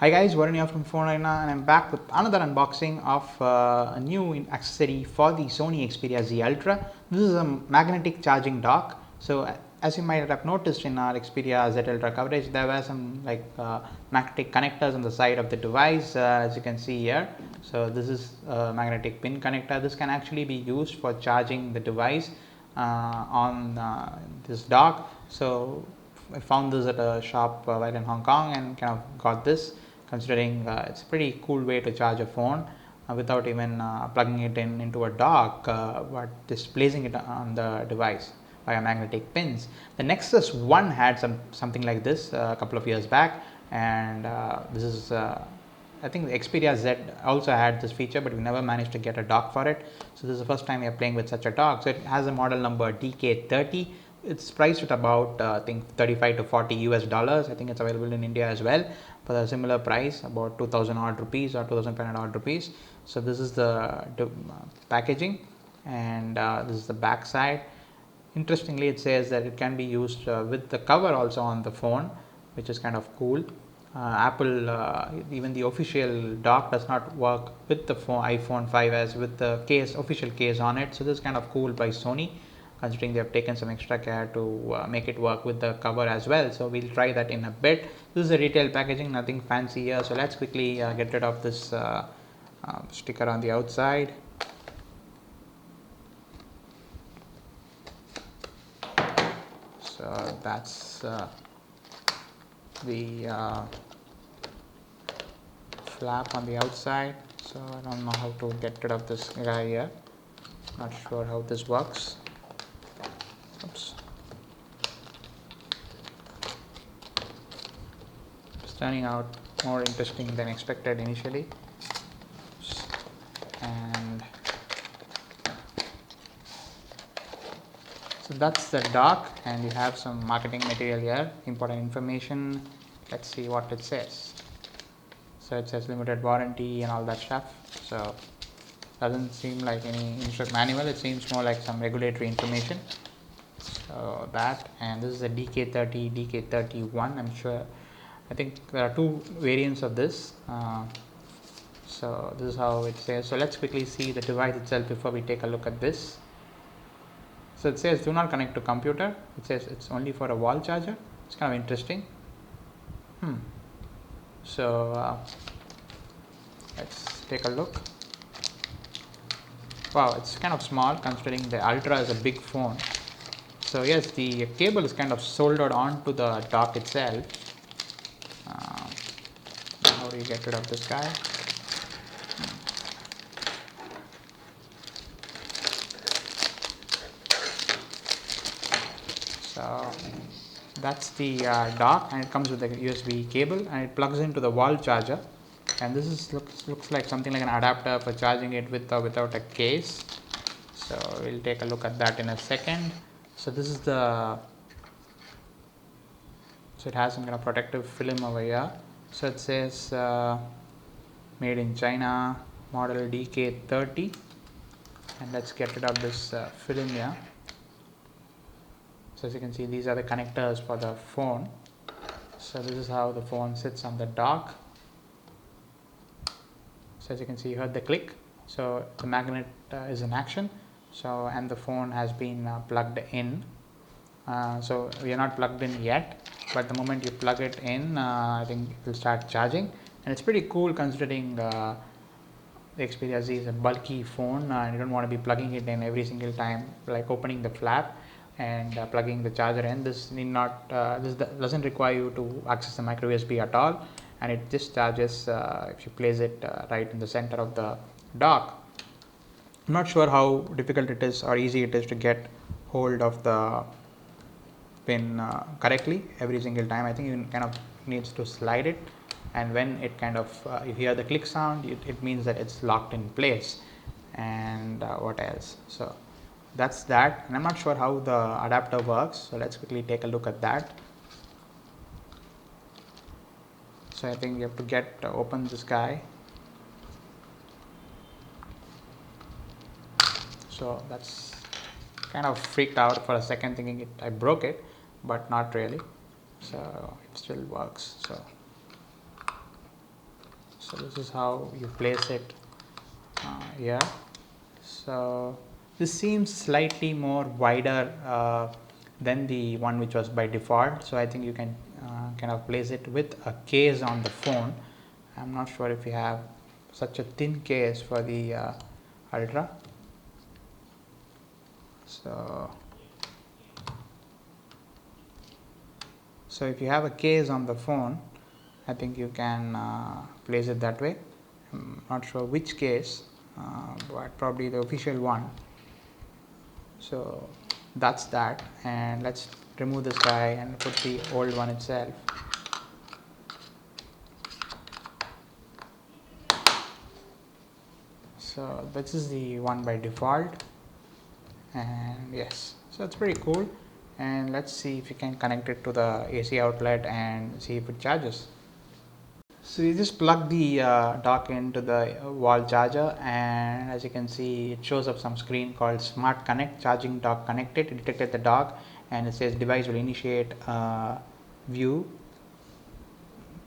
Hi guys, Varun here from Phone Arena, and I'm back with another unboxing of a new accessory for the Sony Xperia Z Ultra. This is a magnetic charging dock. So as you might have noticed in our Xperia Z Ultra coverage, there were some magnetic connectors on the side of the device, as you can see here. So this is a magnetic pin connector. This can actually be used for charging the device on this dock. So I found this at a shop while in Hong Kong and kind of got this, considering it's a pretty cool way to charge a phone without even plugging it into a dock, but just placing it on the device via magnetic pins. The Nexus 1 had something like this a couple of years back, and this is I think the Xperia Z also had this feature, but we never managed to get a dock for it. So this is the first time we are playing with such a dock. So it has a model number DK30. It's priced at about I think 35 to 40 US dollars. I think it's available in India as well for a similar price, about 2000 odd rupees or 2500 odd rupees. So this is the packaging, and this is the back side. Interestingly, it says that it can be used with the cover also on the phone, which is kind of cool. Apple, even the official dock does not work with the iPhone 5 with the official case on it. So this is kind of cool by Sony, considering they have taken some extra care to make it work with the cover as well. So we'll try that in a bit. This is a retail packaging, nothing fancy here. So let's quickly get rid of this sticker on the outside. So that's the flap on the outside. So I don't know how to get rid of this guy here. Not sure how this works. Oops. It's turning out more interesting than expected initially. And so that's the dock, and you have some marketing material here, important information. Let's see what it says. So it says limited warranty and all that stuff. So doesn't seem like any instruction manual. It seems more like some regulatory information. So that, and this is a DK30, DK31. I'm sure. I think there are two variants of this. So this is how it says. So let's quickly see the device itself before we take a look at this. So it says do not connect to computer. It says it's only for a wall charger. It's kind of interesting. So let's take a look. Wow, it's kind of small considering the Ultra is a big phone. So yes, the cable is kind of soldered onto the dock itself. How do you get rid of this guy? So that's the dock, and it comes with a USB cable, and it plugs into the wall charger. And this is looks like something like an adapter for charging it with or without a case. So we'll take a look at that in a second. So this is so it has some kind of protective film over here. So it says made in China, model DK30, and let's get rid of this film here. So as you can see, these are the connectors for the phone. So this is how the phone sits on the dock. So as you can see, you heard the click. So the magnet is in action. So and the phone has been plugged in. So we are not plugged in yet, but the moment you plug it in, I think it will start charging. And it's pretty cool considering the Xperia Z is a bulky phone, and you don't want to be plugging it in every single time, like opening the flap and plugging the charger in. This doesn't require you to access the micro USB at all, and it just charges if you place it right in the center of the dock. I'm not sure how difficult it is or easy it is to get hold of the pin correctly every single time. I think you kind of needs to slide it, and when it kind of you hear the click sound, it means that it's locked in place. And what else? So that's that, and I'm not sure how the adapter works, so let's quickly take a look at that. So I think you have to open this guy. So that's kind of freaked out for a second, thinking I broke it, but not really. So it still works. So So this is how you place it here. So this seems slightly more wider than the one which was by default, so I think you can kind of place it with a case on the phone. I'm not sure if you have such a thin case for the Ultra. So if you have a case on the phone, I think you can place it that way. I'm not sure which case, but probably the official one. So that's that, and let's remove this guy and put the old one itself. So this is the one by default, and yes, so it's pretty cool. And let's see if you can connect it to the AC outlet and see if it charges. So you just plug the dock into the wall charger, and as you can see, it shows up some screen called Smart Connect, charging dock connected. It detected the dock, and it says device will initiate view,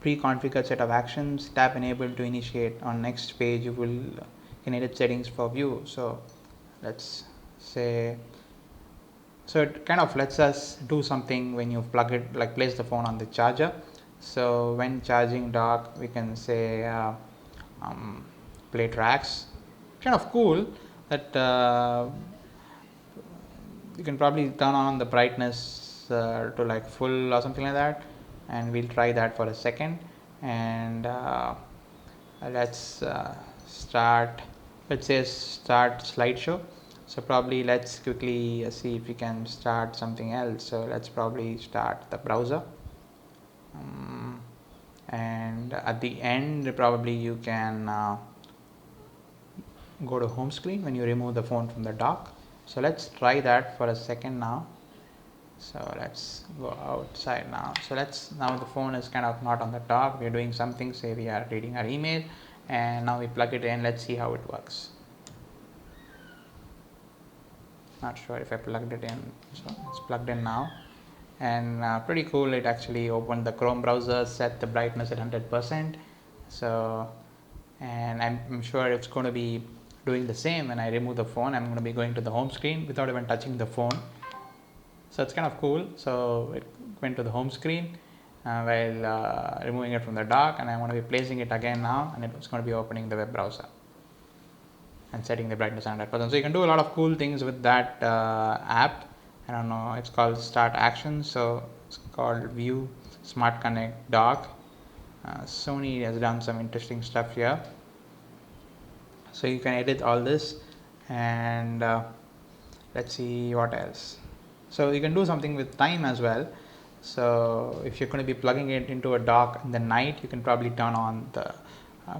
pre-configured set of actions, tap enable to initiate. On next page you will can edit settings for view. So let's say, so it kind of lets us do something when you plug it, like place the phone on the charger. So when charging dock, we can say play tracks. Kind of cool that you can probably turn on the brightness to like full or something like that, and we'll try that for a second. And let's start, let's say start slideshow. So probably let's quickly see if we can start something else. So let's probably start the browser, and at the end probably you can go to home screen when you remove the phone from the dock. So let's try that for a second now. So let's go outside now. So now the phone is kind of not on the dock, we're doing something, say we are reading our email, and now we plug it in. Let's see how it works. Not sure if I plugged it in. So it's plugged in now, and pretty cool. It actually opened the Chrome browser, set the brightness at 100%. So, and I'm sure it's going to be doing the same when I remove the phone. I'm going to be going to the home screen without even touching the phone. So it's kind of cool. So it went to the home screen while removing it from the dock, and I'm going to be placing it again now, and it's going to be opening the web browser and setting the brightness 100%. So you can do a lot of cool things with that app. I don't know, it's called Start Actions. So it's called View Smart Connect Dock. Sony has done some interesting stuff here. So you can edit all this, and let's see what else. So you can do something with time as well. So if you're going to be plugging it into a dock in the night, you can probably turn on the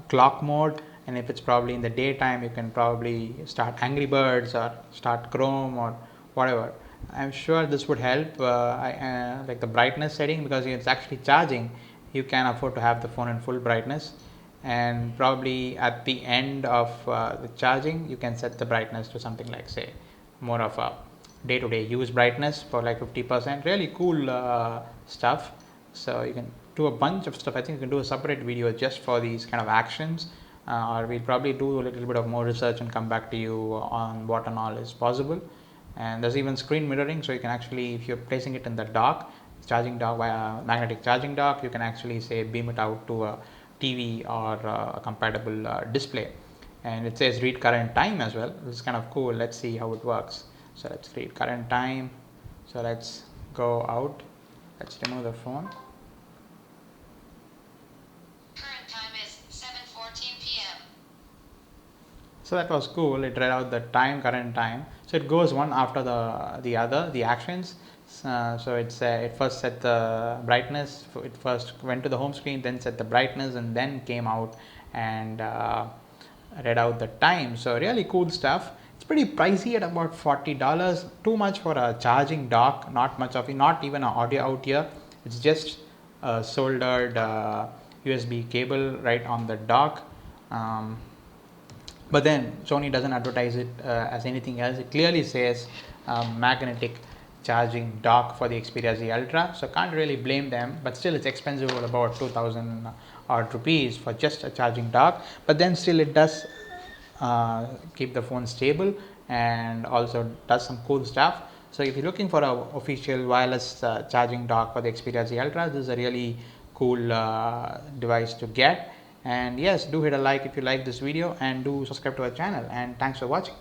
clock mode, and if it's probably in the daytime, you can probably start Angry Birds or start Chrome or whatever. I'm sure this would help like the brightness setting, because it's actually charging. You can afford to have the phone in full brightness, and probably at the end of the charging, you can set the brightness to something like, say, more of a day-to-day use brightness for like 50%. Really cool stuff. So you can do a bunch of stuff. I think you can do a separate video just for these kind of actions, or we'll probably do a little bit of more research and come back to you on what and all is possible. And there's even screen mirroring, so you can actually, if you're placing it in the dock, charging dock via magnetic charging dock, you can actually say beam it out to a TV or a compatible display. And it says read current time as well. It's kind of cool. Let's see how it works. So let's read current time. So let's go out. Let's remove the phone. Current time is 7:14 p.m. So that was cool. It read out the time, current time. So it goes one after the other, the actions. So it first set the brightness. It first went to the home screen, then set the brightness, and then came out and read out the time. So really cool stuff. It's pretty pricey at about $40. Too much for a charging dock. Not much of it. Not even an audio out here. It's just a soldered USB cable right on the dock. But then Sony doesn't advertise it as anything else. It clearly says magnetic charging dock for the Xperia Z Ultra, so can't really blame them, but still it's expensive at about 2000 odd rupees for just a charging dock, but then still it does keep the phone stable and also does some cool stuff. So if you're looking for an official wireless charging dock for the Xperia Z Ultra, this is a really cool device to get. And yes, do hit a like if you like this video, and do subscribe to our channel, and thanks for watching.